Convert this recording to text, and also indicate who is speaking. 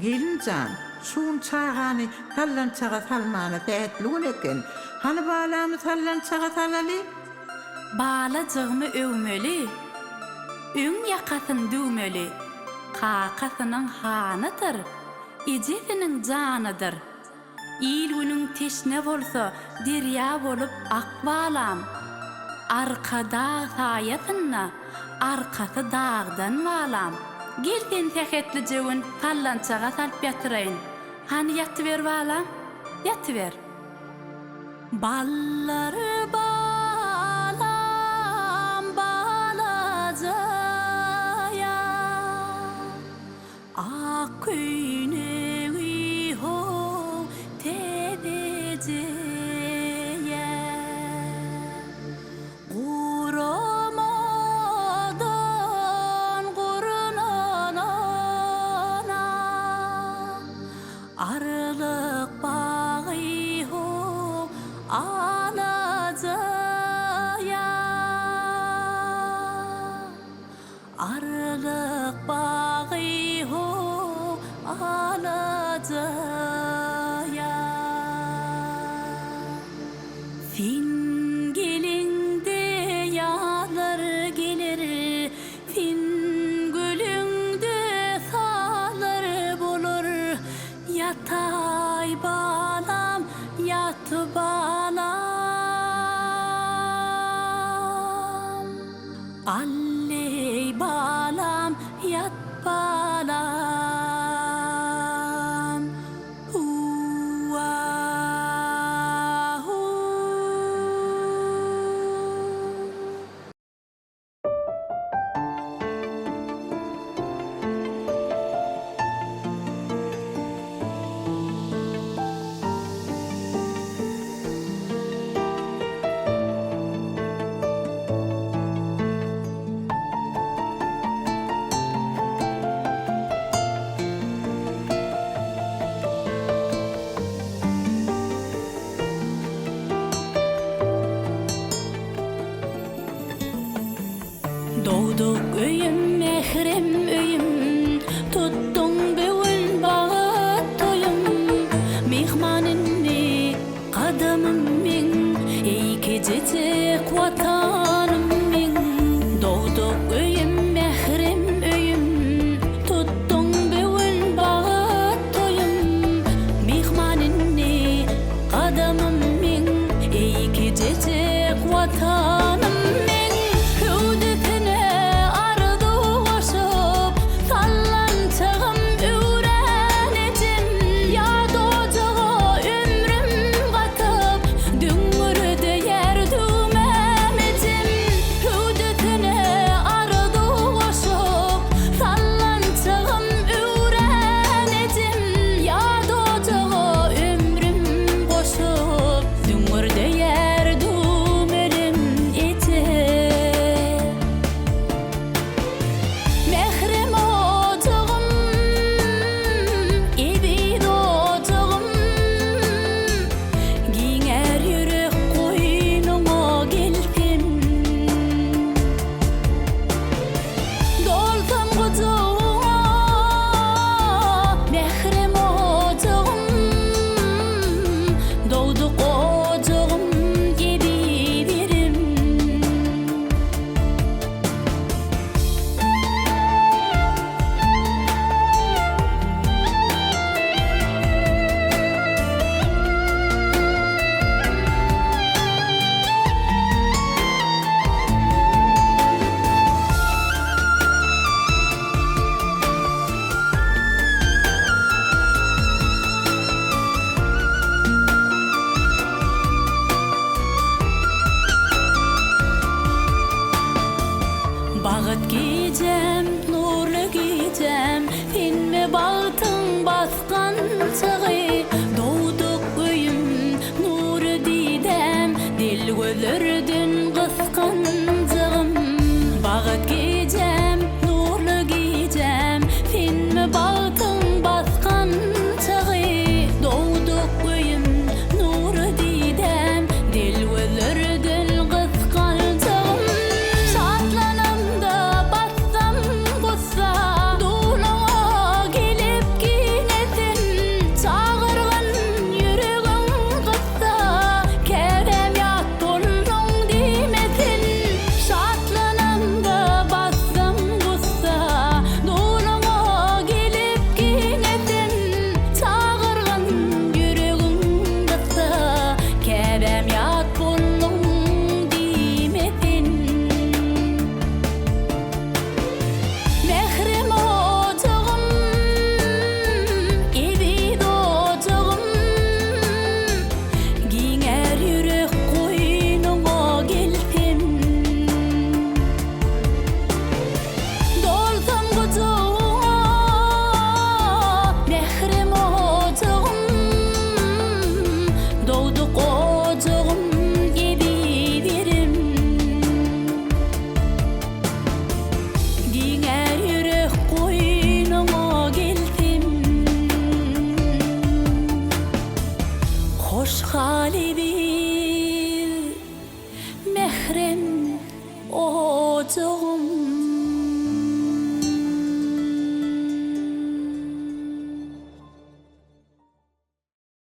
Speaker 1: Gelincan, şuun çağanı tallançağa salmana dätliğin eken. Hani balamy tallançağa salaly?
Speaker 2: Balajygmy öwmeli, üň ýakasyn düwmeli, kakasynyň hanydyr, ejiziniň janydyr. İl günüň teşne bolsa, derýa bolup akbalam. Arkada saýatynna, arkasy dağdan walam. Gelden tähetli jewin tallançağa salyp ýatyraýyn. Hani ýatyber walam? Ýatyber. Ballary balam balajaya, ak köýneği ho tedejeye, guramadan gurunanana, arlyk bagy ho alajaya, arlyk bagy ho alajaya. Fin gelinde ýalar gelir, fin gülüňde salar bolur. Yatay balam, yat balam, alley balam, yat balam. Hua, hu. Doğduk öyüm mehrem öyüm,